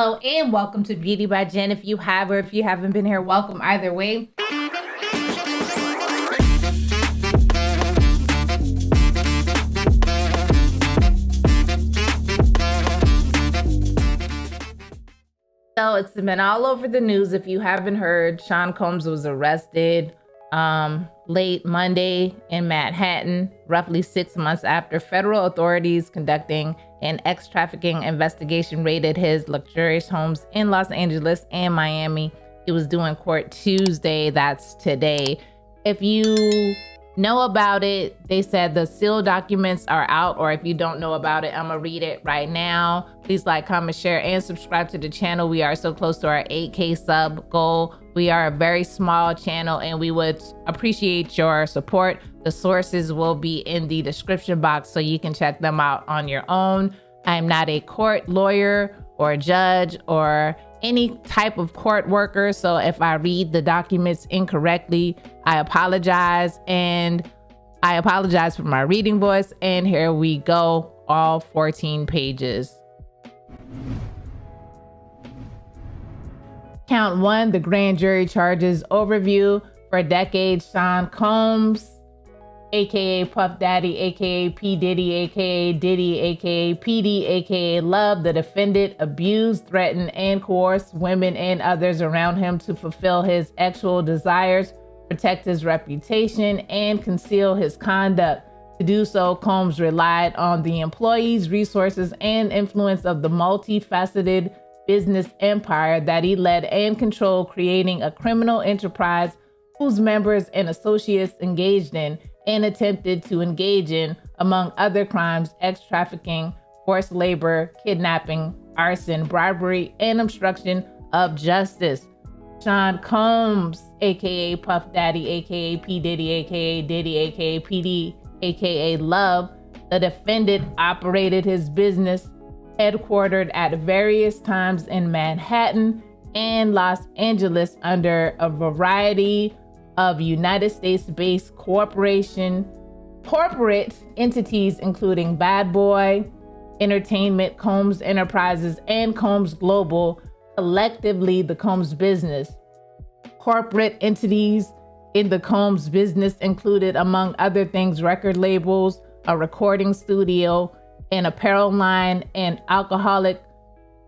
Hello and welcome to Beauty by Jen. If you have or if you haven't been here, welcome either way. So it's been all over the news. If you haven't heard, Sean Combs was arrested late Monday in Manhattan, roughly 6 months after federal authorities conducting an ex-trafficking investigation raided his luxurious homes in Los Angeles and Miami. He was due in court Tuesday, that's today. If you know about it, they said the sealed documents are out, or if you don't know about it, I'm gonna read it right now. Please like, comment, share, and subscribe to the channel. We are so close to our 8K sub goal. We are a very small channel and we would appreciate your support. The sources will be in the description box so you can check them out on your own. I'm not a court lawyer or judge or any type of court worker, so if I read the documents incorrectly, I apologize, and I apologize for my reading voice. And here we go, all 14 pages. Count 1, the grand jury charges overview. For decades, Sean Combs, aka Puff Daddy, aka P. Diddy, aka Diddy, aka PD, aka Love, the defendant abused, threatened, and coerced women and others around him to fulfill his sexual desires, protect his reputation, and conceal his conduct. To do so, Combs relied on the employees, resources, and influence of the multifaceted business empire that he led and controlled, creating a criminal enterprise whose members and associates engaged in and attempted to engage in, among other crimes, ex-trafficking, forced labor, kidnapping, arson, bribery, and obstruction of justice. Sean Combs, aka Puff Daddy, aka P. Diddy, aka Diddy, aka PD, aka Love, the defendant, operated his business headquartered at various times in Manhattan and Los Angeles under a variety of United States-based corporate entities, including Bad Boy Entertainment, Combs Enterprises, and Combs Global, collectively the Combs business. Corporate entities in the Combs business included, among other things, record labels, a recording studio, an apparel line, an alcoholic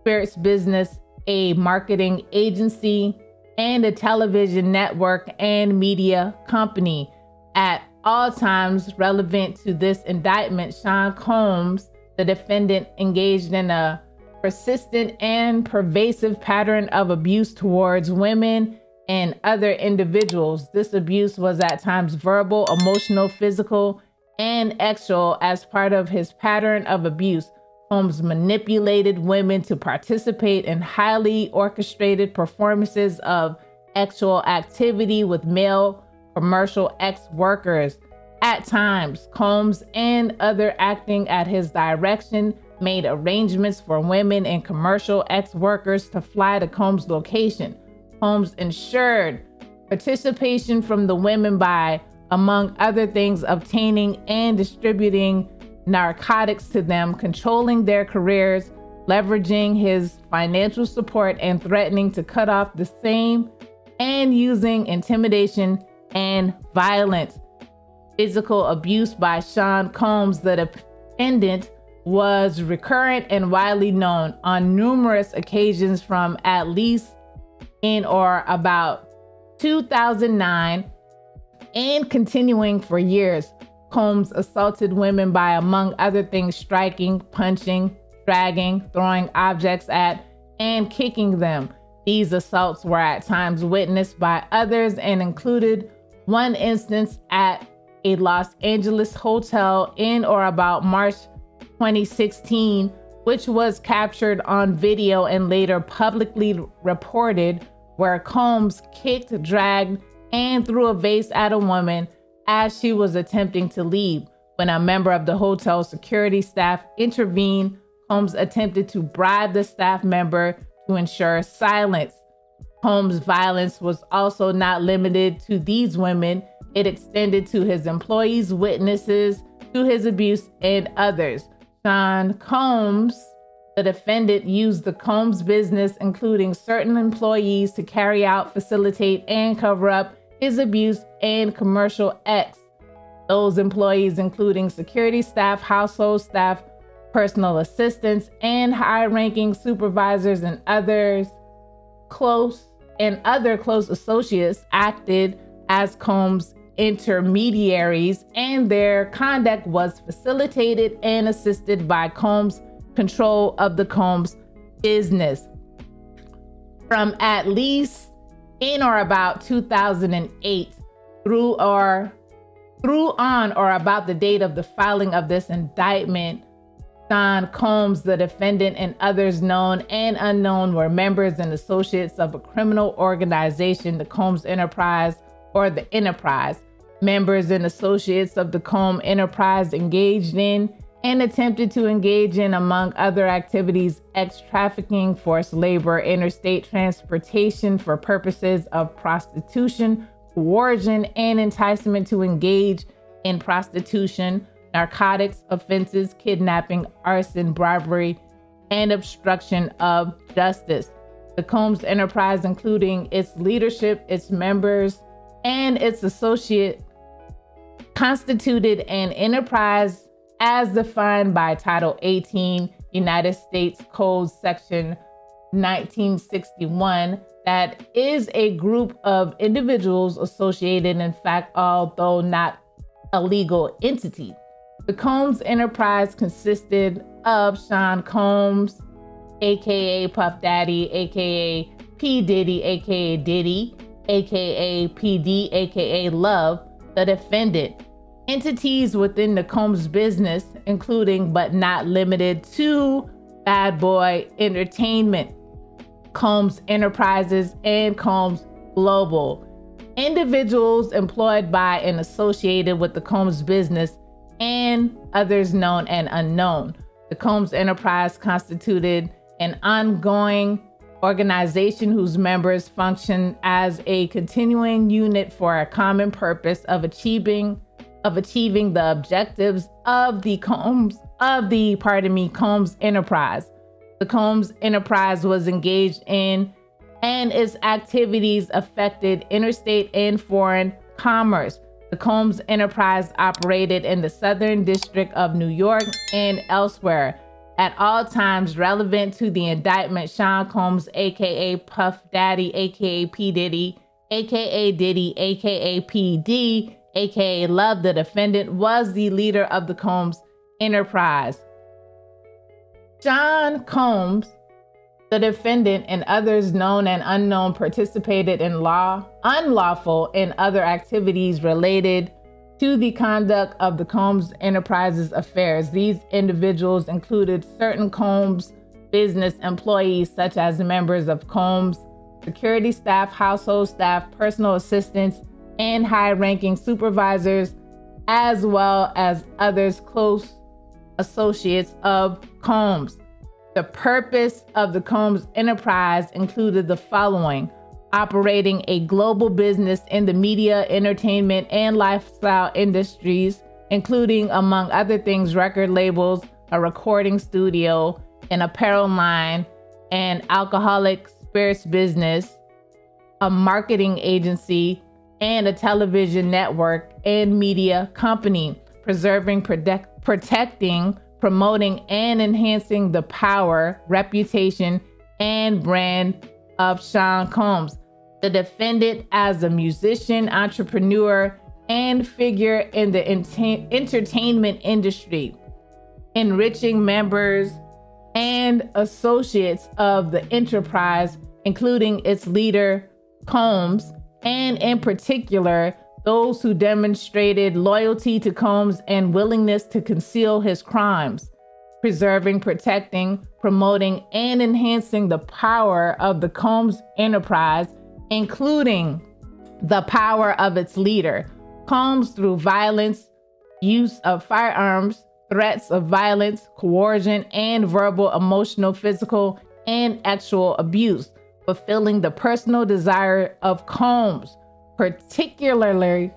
spirits business, a marketing agency, and a television network and media company. At all times relevant to this indictment, Sean Combs, the defendant, engaged in a persistent and pervasive pattern of abuse towards women and other individuals. This abuse was at times verbal, emotional, physical, and sexual. As part of his pattern of abuse, Combs manipulated women to participate in highly orchestrated performances of sexual activity with male commercial ex-workers. At times, Combs and others acting at his direction made arrangements for women and commercial ex-workers to fly to Combs' location. Combs ensured participation from the women by, among other things, obtaining and distributing narcotics to them, controlling their careers, leveraging his financial support, and threatening to cut off the same, and using intimidation and violence. Physical abuse by Sean Combs, the defendant, was recurrent and widely known on numerous occasions from at least in or about 2009 and continuing for years. Combs assaulted women by, among other things, striking, punching, dragging, throwing objects at, and kicking them. These assaults were at times witnessed by others and included one instance at a Los Angeles hotel in or about March 2016, which was captured on video and later publicly reported, where Combs kicked, dragged, and threw a vase at a woman as she was attempting to leave. When a member of the hotel security staff intervened, Combs attempted to bribe the staff member to ensure silence. Combs' violence was also not limited to these women. It extended to his employees, witnesses to his abuse, and others. Sean Combs The defendant used the Combs business, including certain employees, to carry out, facilitate, and cover up his abuse and commercial acts. Those employees, including security staff, household staff, personal assistants, and high-ranking supervisors and other close associates, acted as Combs intermediaries, and their conduct was facilitated and assisted by Combs' control of the Combs business. From at least in or about 2008 through on or about the date of the filing of this indictment, Sean Combs, the defendant, and others known and unknown were members and associates of a criminal organization, the Combs Enterprise, or the Enterprise. Members and associates of the Combs Enterprise engaged in and attempted to engage in, among other activities, trafficking, forced labor, interstate transportation for purposes of prostitution, coercion, and enticement to engage in prostitution, narcotics offenses, kidnapping, arson, bribery, and obstruction of justice. The Combs Enterprise, including its leadership, its members, and its associate, constituted an enterprise as defined by Title 18, United States Code Section 1961, that is a group of individuals associated, in fact, although not a legal entity. The Combs Enterprise consisted of Sean Combs, aka Puff Daddy, aka P. Diddy, aka Diddy, aka PD, aka Love, the defendant. Entities within the Combs business, including but not limited to Bad Boy Entertainment, Combs Enterprises, and Combs Global. Individuals employed by and associated with the Combs business and others known and unknown. The Combs Enterprise constituted an ongoing organization whose members function as a continuing unit for a common purpose of achieving the objectives of the Combs Enterprise. The Combs Enterprise was engaged in, and its activities affected interstate and foreign commerce. The Combs Enterprise operated in the Southern District of New York and elsewhere. At all times relevant to the indictment, Sean Combs, aka Puff Daddy, aka P. Diddy, aka Diddy, aka PD, aka Love, the defendant, was the leader of the Combs Enterprise. Sean Combs, the defendant, and others known and unknown participated in unlawful and other activities related to the conduct of the Combs Enterprises affairs. These individuals included certain Combs business employees, such as members of Combs security staff, household staff, personal assistants, and high-ranking supervisors, as well as others close associates of Combs. The purpose of the Combs Enterprise included the following: operating a global business in the media, entertainment, and lifestyle industries, including, among other things, record labels, a recording studio, an apparel line, an alcoholic spirits business, a marketing agency, and a television network and media company, preserving, protecting, promoting, and enhancing the power, reputation, and brand of Sean Combs, the defendant, as a musician, entrepreneur, and figure in the entertainment industry, enriching members and associates of the enterprise, including its leader, Combs, and in particular, those who demonstrated loyalty to Combs and willingness to conceal his crimes, preserving, protecting, promoting, and enhancing the power of the Combs Enterprise, including the power of its leader, Combs, through violence, use of firearms, threats of violence, coercion, and verbal, emotional, physical, and actual abuse, fulfilling the personal desire of Combs, particularly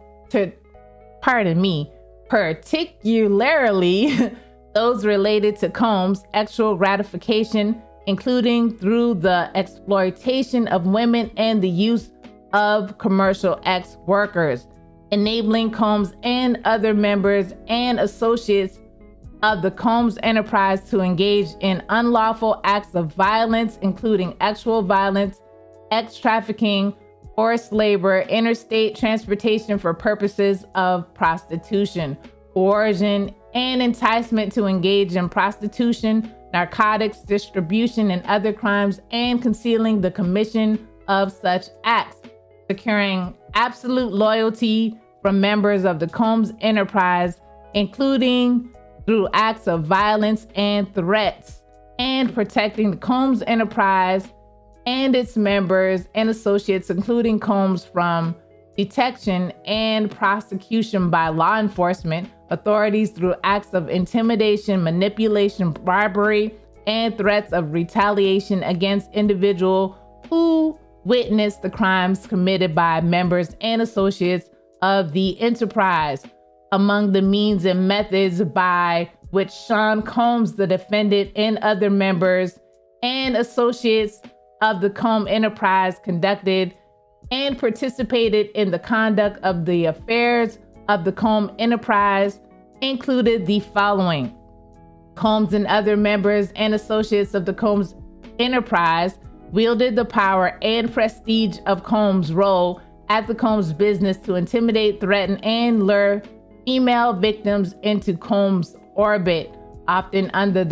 those related to Combs' sexual gratification, including through the exploitation of women and the use of commercial ex workers, enabling Combs and other members and associates of the Combs enterprise to engage in unlawful acts of violence, including sexual violence, sex trafficking, forced labor, interstate transportation for purposes of prostitution, coercion, and enticement to engage in prostitution, narcotics distribution, and other crimes, and concealing the commission of such acts, securing absolute loyalty from members of the Combs enterprise, including through acts of violence and threats, and protecting the Combs enterprise and its members and associates, including Combs, from detection and prosecution by law enforcement authorities through acts of intimidation, manipulation, bribery, and threats of retaliation against individuals who witnessed the crimes committed by members and associates of the enterprise. Among the means and methods by which Sean Combs, the defendant, and other members and associates of the Combs enterprise conducted and participated in the conduct of the affairs of the Combs enterprise included the following. Combs and other members and associates of the Combs enterprise wielded the power and prestige of Combs' role at the Combs business to intimidate, threaten, and lure female victims into Combs' orbit, often under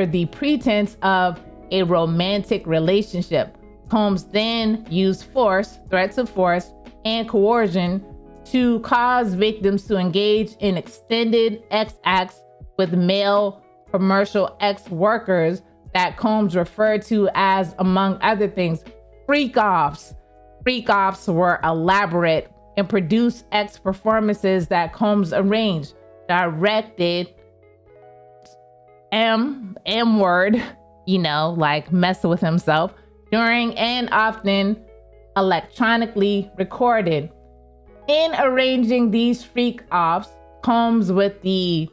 the pretense of a romantic relationship. Combs then used force, threats of force, and coercion to cause victims to engage in extended sex acts with male commercial ex-workers that Combs referred to as, among other things, freak-offs. Freak-offs were elaborate and produced ex performances that Combs arranged, directed, M-word, like messing with himself, during and often electronically recorded. In arranging these freak-offs, Combs, with the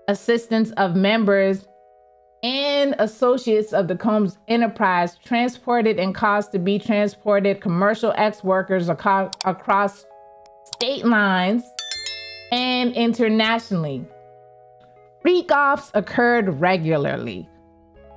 assistance of members and associates of the Combs enterprise, transported and caused to be transported commercial ex-workers across state lines and internationally. Freak-offs occurred regularly,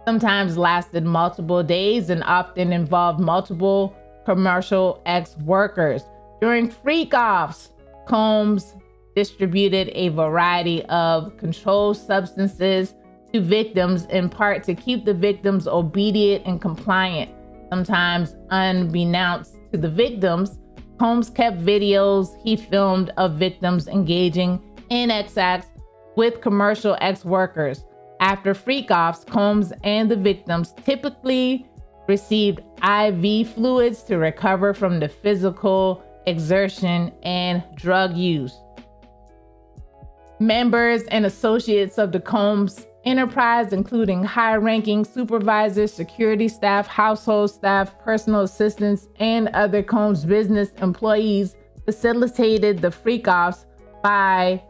sometimes lasted multiple days, and often involved multiple commercial ex-workers. During freak-offs, Combs distributed a variety of controlled substances to victims, in part to keep the victims obedient and compliant. Sometimes unbeknownst to the victims, Combs kept videos he filmed of victims engaging in sex acts with commercial ex-workers. After freak-offs, Combs and the victims typically received IV fluids to recover from the physical exertion and drug use. Members and associates of the Combs enterprise, including high-ranking supervisors, security staff, household staff, personal assistants, and other Combs business employees, facilitated the freak-offs by,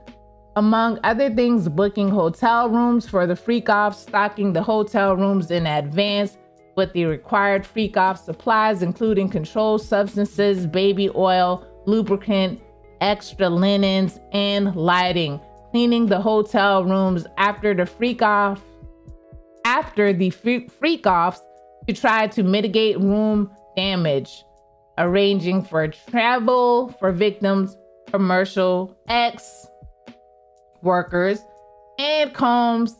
among other things, booking hotel rooms for the freak-offs, stocking the hotel rooms in advance with the required freak-off supplies, including controlled substances, baby oil, lubricant, extra linens, and lighting, cleaning the hotel rooms after the freak-offs to try to mitigate room damage, arranging for travel for victims, commercial ex-workers, and Combs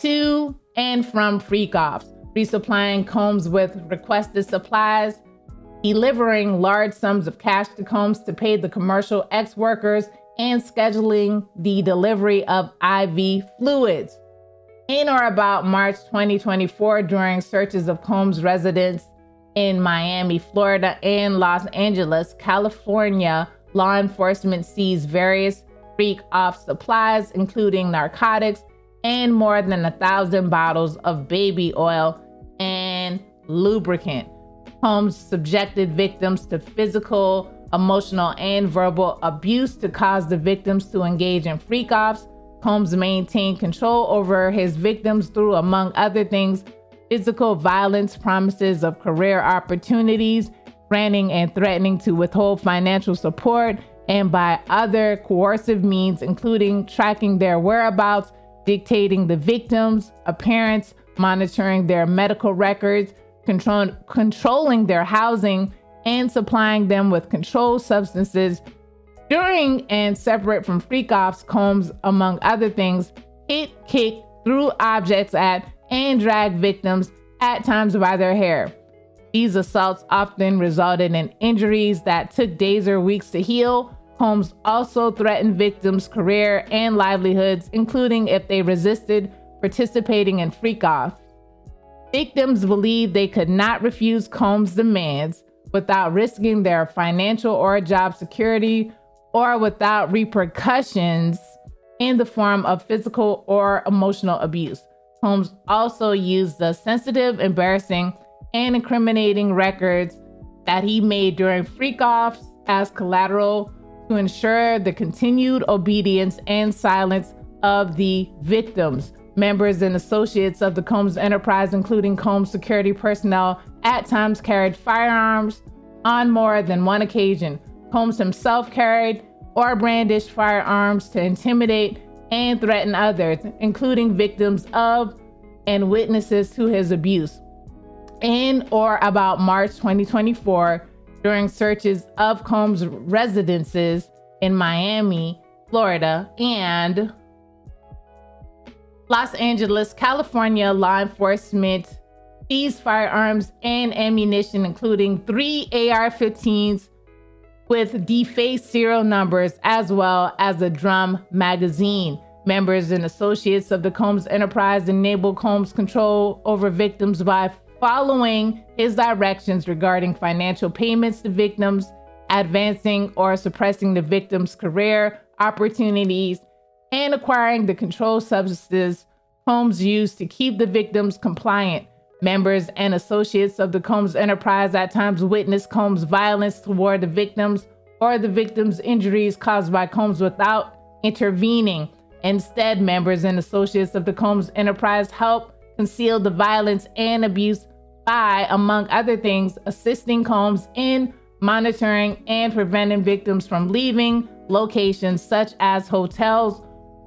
to and from freak-offs, resupplying Combs with requested supplies, delivering large sums of cash to Combs to pay the commercial ex-workers, and scheduling the delivery of IV fluids. In or about March 2024, during searches of Combs' residence in Miami, Florida, and Los Angeles, California, law enforcement seized various freak-off supplies, including narcotics and more than 1,000 bottles of baby oil and lubricant. Combs subjected victims to physical, emotional, and verbal abuse to cause the victims to engage in freak-offs. Combs maintained control over his victims through, among other things, physical violence, promises of career opportunities, granting and threatening to withhold financial support, and by other coercive means, including tracking their whereabouts, dictating the victims' appearance, monitoring their medical records, controlling their housing, and supplying them with controlled substances. During and separate from freak-offs, Combs, among other things, hit, kicked, threw objects at, and dragged victims, at times by their hair. These assaults often resulted in injuries that took days or weeks to heal. Combs also threatened victims' career and livelihoods, including if they resisted participating in freak-offs. Victims believed they could not refuse Combs' demands without risking their financial or job security, or without repercussions in the form of physical or emotional abuse. Combs also used the sensitive, embarrassing, and incriminating records that he made during freak-offs as collateral to ensure the continued obedience and silence of the victims. Members and associates of the Combs enterprise, including Combs security personnel, at times carried firearms on more than one occasion. Combs himself carried or brandished firearms to intimidate and threaten others, including victims of and witnesses to his abuse. In or about March 2024, during searches of Combs' residences in Miami, Florida, and Los Angeles, California, law enforcement seized firearms and ammunition, including 3 AR-15s with defaced serial numbers, as well as a drum magazine. Members and associates of the Combs enterprise enabled Combs' control over victims by following his directions regarding financial payments to victims, advancing or suppressing the victim's career opportunities, and acquiring the controlled substances Combs used to keep the victims compliant. Members and associates of the Combs enterprise at times witnessed Combs' violence toward the victims or the victims' injuries caused by Combs without intervening. Instead, members and associates of the Combs enterprise helped conceal the violence and abuse by, among other things, assisting Combs in monitoring and preventing victims from leaving locations such as hotels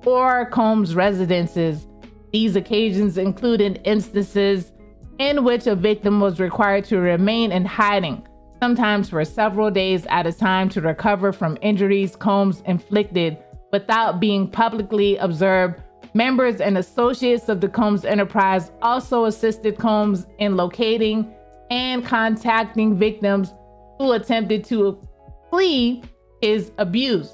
or Combs residences. These occasions included instances in which a victim was required to remain in hiding, sometimes for several days at a time, to recover from injuries Combs inflicted without being publicly observed. Members and associates of the Combs enterprise also assisted Combs in locating and contacting victims who attempted to flee his abuse.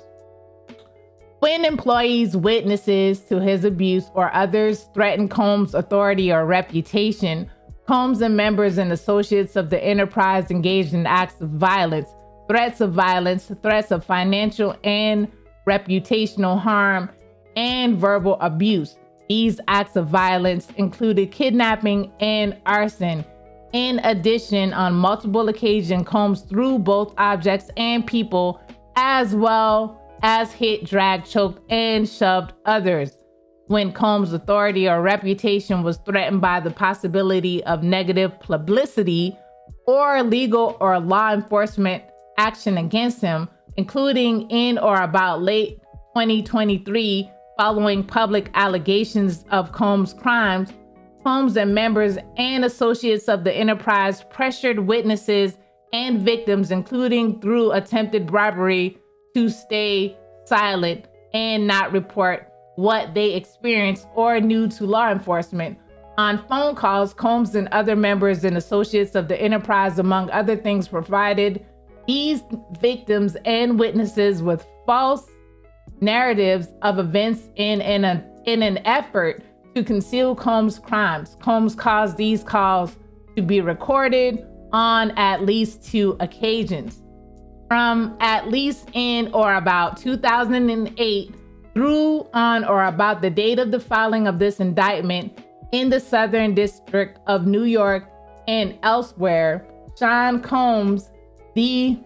When employees, witnesses to his abuse, or others threatened Combs' authority or reputation, Combs and members and associates of the enterprise engaged in acts of violence, threats of financial and reputational harm, and verbal abuse. These acts of violence included kidnapping and arson. In addition, on multiple occasions, Combs threw both objects and people, as well as hit, dragged, choked, and shoved others. When Combs' authority or reputation was threatened by the possibility of negative publicity or legal or law enforcement action against him, including in or about late 2023, following public allegations of Combs' crimes, Combs and members and associates of the enterprise pressured witnesses and victims, including through attempted bribery, to stay silent and not report what they experienced or knew to law enforcement. On phone calls, Combs and other members and associates of the enterprise, among other things, provided these victims and witnesses with false narratives of events in an effort to conceal Combs' crimes. Combs caused these calls to be recorded on at least 2 occasions. From at least in or about 2008 through on or about the date of the filing of this indictment in the Southern District of New York and elsewhere, Sean Combs, the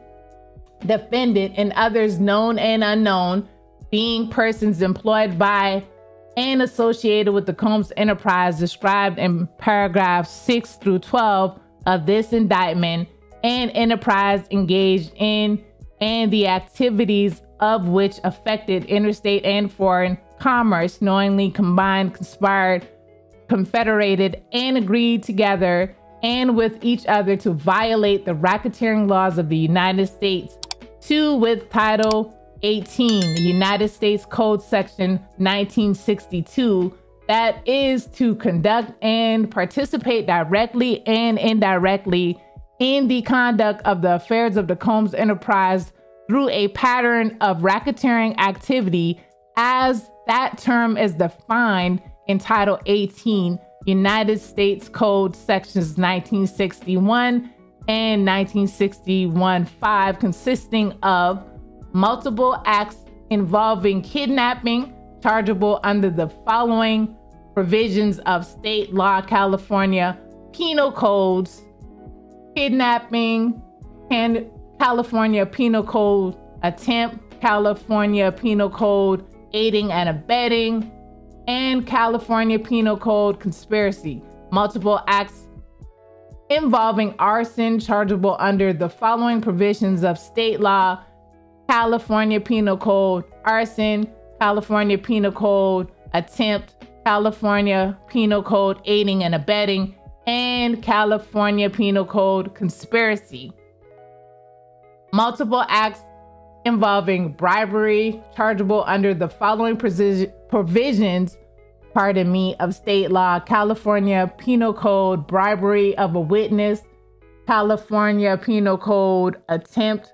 defendant, and others known and unknown, being persons employed by and associated with the Combs enterprise described in paragraphs 6 through 12 of this indictment, and enterprise engaged in and the activities of which affected interstate and foreign commerce, knowingly combined, conspired, confederated, and agreed together and with each other to violate the racketeering laws of the United States. 2, with Title 18, the United States Code Section 1962, that is to conduct and participate directly and indirectly in the conduct of the affairs of the Combs enterprise through a pattern of racketeering activity as that term is defined in Title 18, United States Code Sections 1961 and 1961-5, consisting of multiple acts involving kidnapping, chargeable under the following provisions of state law: California Penal Codes, kidnapping, and California Penal Code attempt, California Penal Code aiding and abetting, and California Penal Code conspiracy. Multiple acts involving arson, chargeable under the following provisions of state law: California Penal Code arson, California Penal Code attempt, California Penal Code aiding and abetting, and California Penal Code conspiracy. Multiple acts involving bribery, chargeable under the following provisions of state law: California Penal Code bribery of a witness, California Penal Code attempt,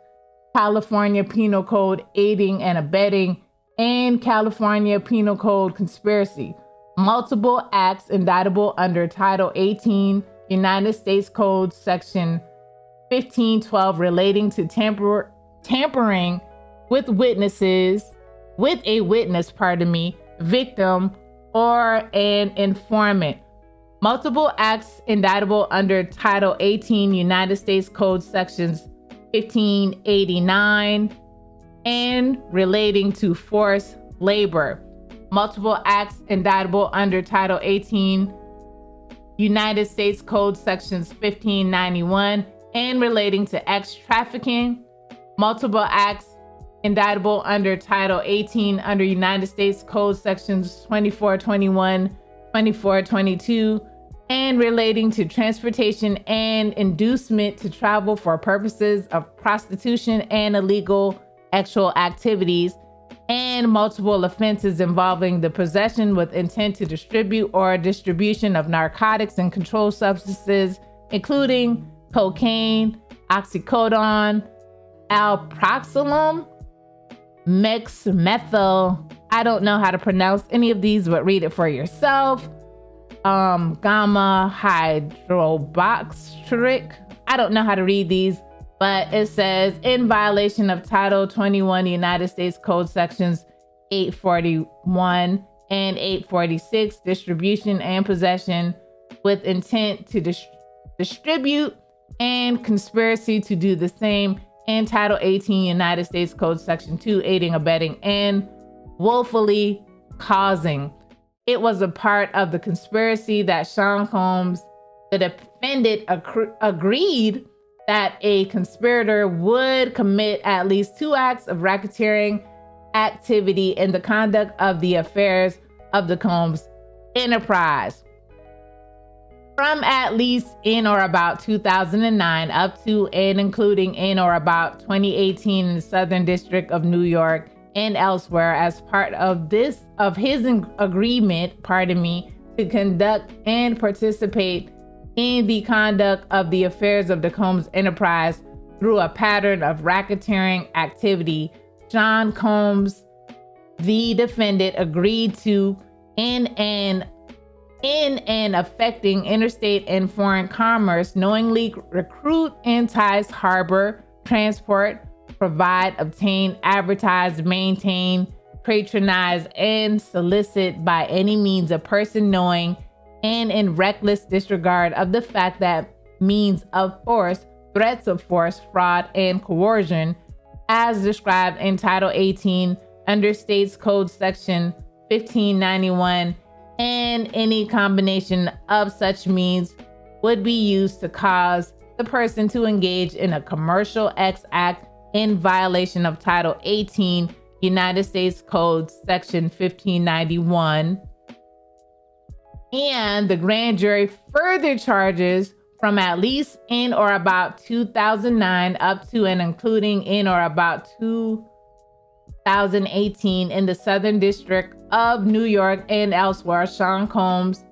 California Penal Code aiding and abetting, and California Penal Code conspiracy. Multiple acts indictable under Title 18, United States Code Section 1512, relating to tampering with a witness, victim, or an informant. Multiple acts indictable under Title 18, United States Code Sections 1589 and relating to forced labor. Multiple acts indictable under Title 18, United States Code Sections 1591 and relating to trafficking. Multiple acts indictable under Title 18 under United States Code Sections 2421, 2422, and relating to transportation and inducement to travel for purposes of prostitution and illegal sexual activities, and multiple offenses involving the possession with intent to distribute or distribution of narcotics and controlled substances, including cocaine, oxycodone, alprazolam, methyl. I don't know how to pronounce any of these, but read it for yourself. Gamma hydroxystric. I don't know how to read these, but it says in violation of Title 21 United States Code Sections 841 and 846, distribution and possession with intent to distribute, and conspiracy to do the same, and Title 18 United States Code Section 2, aiding, abetting, and willfully causing. It was a part of the conspiracy that Sean Combs, the defendant, agreed that a conspirator would commit at least 2 acts of racketeering activity in the conduct of the affairs of the Combs enterprise. From at least in or about 2009 up to and including in or about 2018 in the Southern District of New York and elsewhere, as part of his agreement, to conduct and participate in the conduct of the affairs of the Combs enterprise through a pattern of racketeering activity. Sean Combs, the defendant, agreed to in and affecting interstate and foreign commerce, knowingly recruit, entice, harbor, transport, provide, obtain, advertise, maintain, patronize, and solicit by any means a person knowing and in reckless disregard of the fact that means of force, threats of force, fraud, and coercion, as described in Title 18 under States Code Section 1591, and any combination of such means would be used to cause the person to engage in a commercial X act in violation of Title 18, United States Code, Section 1591. And the grand jury further charges from at least in or about 2009 up to and including in or about 2018 in the Southern District of New York and elsewhere, Sean Combs,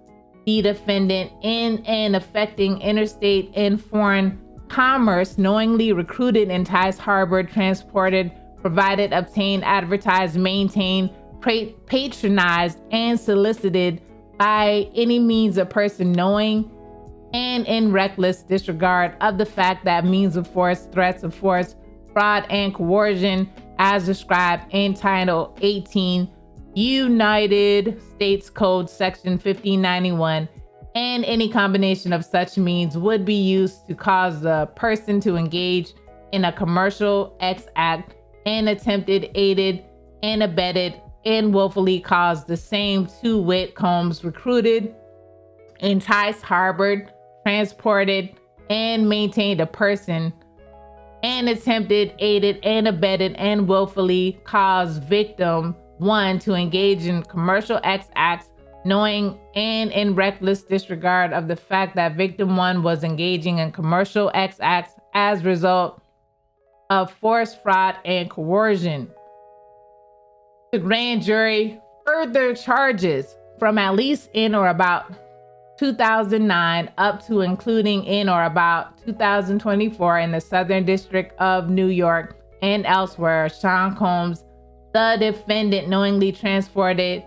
the defendant, in and affecting interstate and foreign commerce, knowingly recruited, enticed, harbored, transported, provided, obtained, advertised, maintained, patronized, and solicited by any means a person knowing and in reckless disregard of the fact that means of force, threats of force, fraud, and coercion as described in Title 18 United States Code Section 1591, and any combination of such means would be used to cause the person to engage in a commercial X act and attempted, aided, and abetted, and willfully caused the same, to wit, Combs recruited, enticed, harbored, transported, and maintained a person, and attempted, aided, and abetted, and willfully caused victim 1 to engage in commercial X acts, knowing and in reckless disregard of the fact that victim 1 was engaging in commercial X acts as a result of force, fraud, and coercion. The grand jury further charges from at least in or about 2009 up to including in or about 2024 in the Southern District of New York and elsewhere, Sean Combs, the defendant, knowingly transported,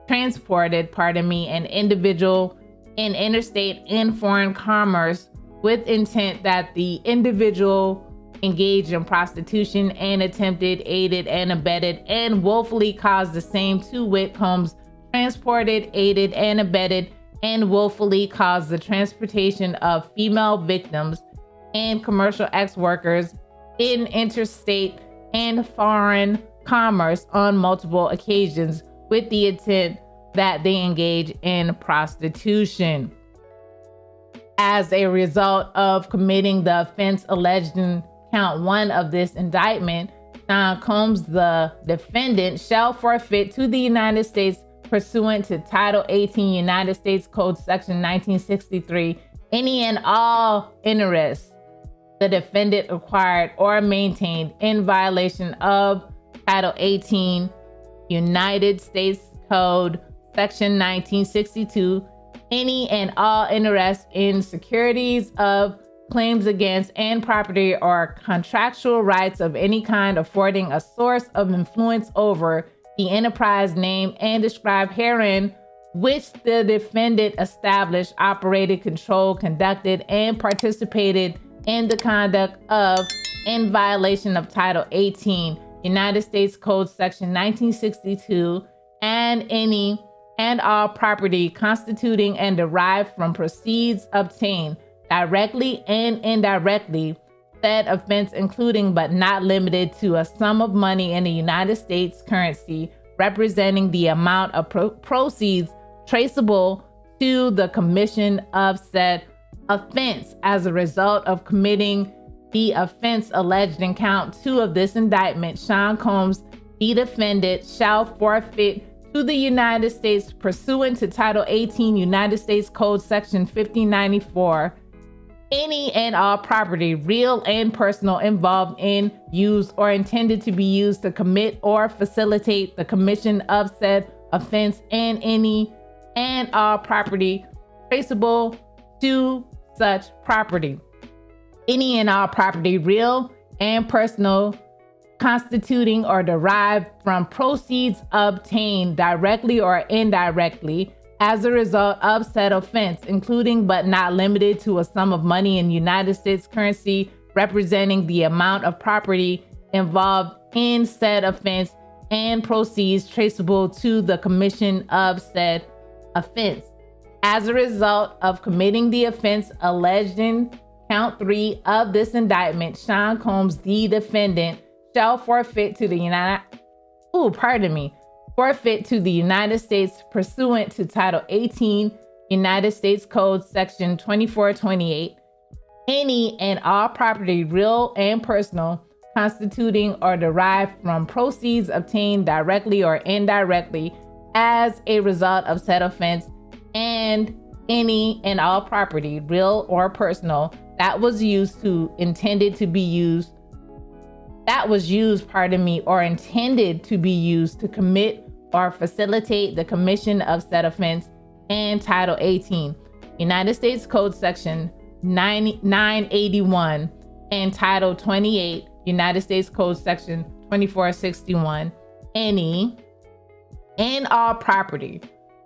an individual in interstate and foreign commerce with intent that the individual engaged in prostitution and attempted, aided, and abetted, and willfully caused the same, to wit, Combs transported, aided, and abetted, and willfully caused the transportation of female victims and commercial X workers in interstate and foreign commerce on multiple occasions with the intent that they engage in prostitution. As a result of committing the offense alleged in Count 1 of this indictment, Sean Combs, the defendant, shall forfeit to the United States pursuant to Title 18 United States Code Section 1963 any and all interests the defendant acquired or maintained in violation of Title 18 United States Code Section 1962, any and all interest in securities of claims against and property or contractual rights of any kind affording a source of influence over the enterprise named and described herein, which the defendant established, operated, controlled, conducted, and participated in the conduct of in violation of Title 18 United States Code Section 1962, and any and all property constituting and derived from proceeds obtained directly and indirectly, said offense including but not limited to a sum of money in the United States currency representing the amount of proceeds traceable to the commission of said offense. As a result of committing the offense alleged in Count 2 of this indictment, Sean Combs, the defendant, shall forfeit to the United States pursuant to Title 18 United States Code Section 1594 any and all property, real and personal, involved in, used, or intended to be used to commit or facilitate the commission of said offense, and any and all property traceable to such property. Any and all property, real and personal, constituting or derived from proceeds obtained directly or indirectly as a result of said offense, including but not limited to a sum of money in United States currency representing the amount of property involved in said offense, and proceeds traceable to the commission of said offense. As a result of committing the offense alleged in Count 3 of this indictment, Sean Combs, the defendant, shall forfeit to the forfeit to the United States pursuant to Title 18, United States Code Section 2428, any and all property, real and personal, constituting or derived from proceeds obtained directly or indirectly as a result of said offense, and any and all property, real or personal, that was used or intended to be used to commit or facilitate the commission of said offense, and Title 18, United States Code Section 981, and Title 28, United States Code Section 2461, any and all property,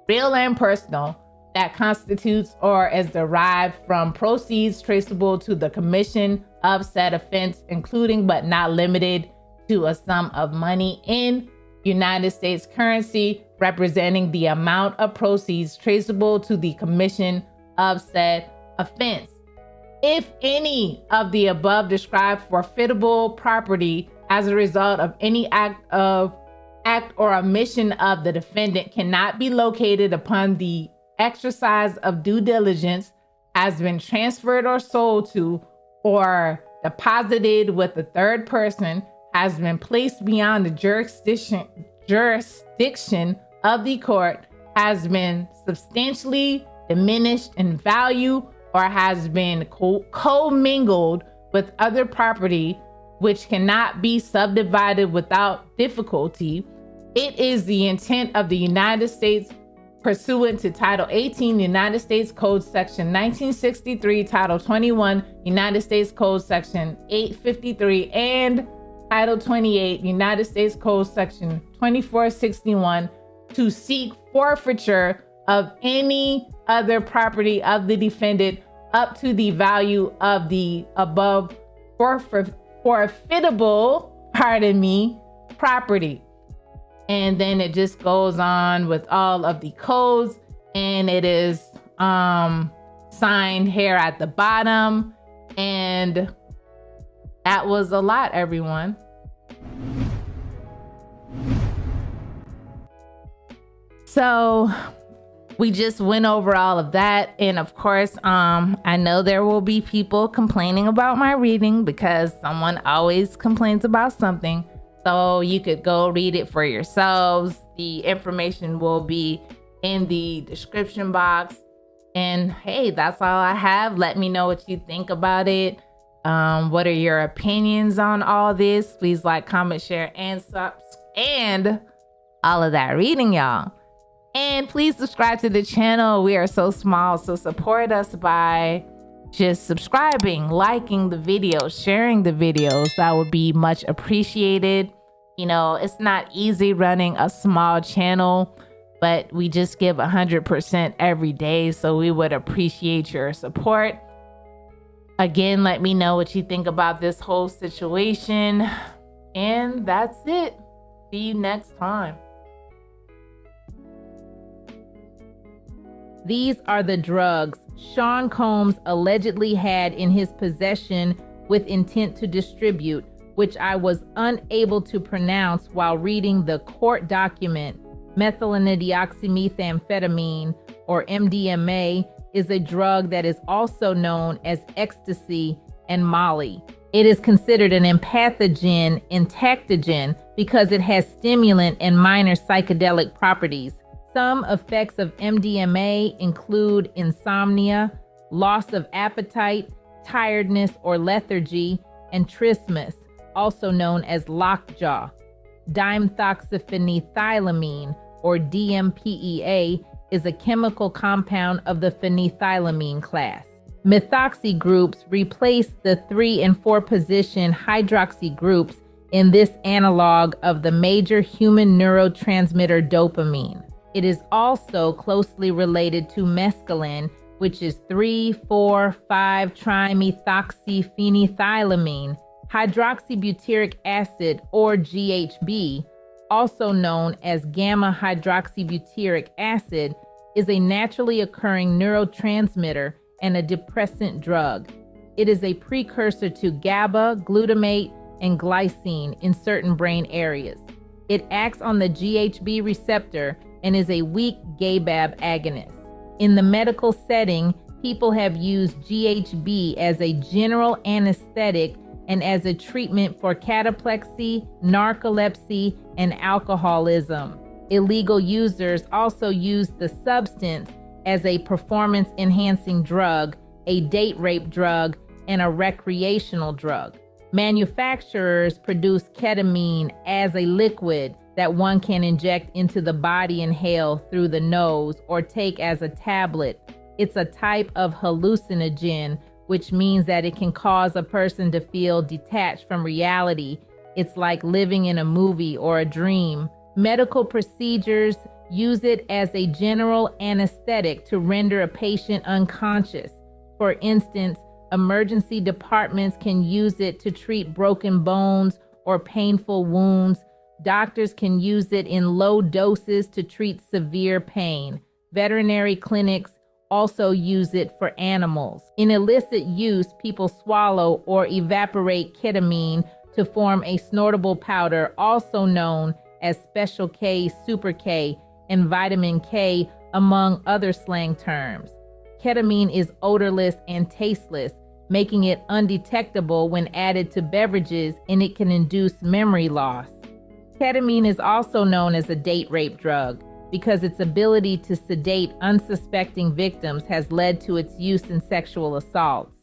real and personal, that constitutes or is derived from proceeds traceable to the commission of said offense, including but not limited to a sum of money in United States currency representing the amount of proceeds traceable to the commission of said offense. If any of the above described forfeitable property as a result of any act or omission of the defendant cannot be located upon the exercise of due diligence, has been transferred or sold to or deposited with a third person, has been placed beyond the jurisdiction of the court, has been substantially diminished in value, or has been commingled with other property which cannot be subdivided without difficulty, it is the intent of the United States pursuant to Title 18, United States Code Section 1963, Title 21, United States Code Section 853, and Title 28, United States Code Section 2461, to seek forfeiture of any other property of the defendant up to the value of the above forfeitable, property. And then it just goes on with all of the codes, and it is signed here at the bottom. And that was a lot, everyone. So we just went over all of that. And of course, I know there will be people complaining about my reading because someone always complains about something. So you could go read it for yourselves. The information will be in the description box. And hey, that's all I have. Let me know what you think about it. What are your opinions on all this? Please like, comment, share, and all of that reading, y'all. And please subscribe to the channel. We are so small, so support us by just subscribing, liking the videos, sharing the videos. That would be much appreciated. You know, it's not easy running a small channel, but we just give 100% every day. So we would appreciate your support. Again, let me know what you think about this whole situation. And that's it. See you next time. These are the drugs Sean Combs allegedly had in his possession with intent to distribute, which I was unable to pronounce while reading the court document. Methylphenidioxymethamphetamine, or MDMA, is a drug that is also known as ecstasy and Molly. It is considered an empathogen entactogen because it has stimulant and minor psychedelic properties. Some effects of MDMA include insomnia, loss of appetite, tiredness or lethargy, and trismus, also known as lockjaw. Dimethylphenethylamine, or DMPEA, is a chemical compound of the phenethylamine class. Methoxy groups replace the 3 and 4 position hydroxy groups in this analog of the major human neurotransmitter dopamine. It is also closely related to mescaline, which is 3,4,5-trimethoxyphenethylamine. Hydroxybutyric acid, or GHB, also known as gamma hydroxybutyric acid, is a naturally occurring neurotransmitter and a depressant drug. It is a precursor to GABA, glutamate, and glycine in certain brain areas. It acts on the GHB receptor and is a weak GABAB agonist. In the medical setting, people have used GHB as a general anesthetic and as a treatment for cataplexy, narcolepsy, and alcoholism. Illegal users also use the substance as a performance-enhancing drug, a date rape drug, and a recreational drug. Manufacturers produce ketamine as a liquid that one can inject into the body, inhale through the nose, or take as a tablet. It's a type of hallucinogen, which means that it can cause a person to feel detached from reality. It's like living in a movie or a dream. Medical procedures use it as a general anesthetic to render a patient unconscious. For instance, emergency departments can use it to treat broken bones or painful wounds. Doctors can use it in low doses to treat severe pain. Veterinary clinics also use it for animals. In illicit use, people swallow or evaporate ketamine to form a snortable powder, also known as Special K, Super K, and Vitamin K, among other slang terms. Ketamine is odorless and tasteless, making it undetectable when added to beverages, and it can induce memory loss. Ketamine is also known as a date rape drug because its ability to sedate unsuspecting victims has led to its use in sexual assaults.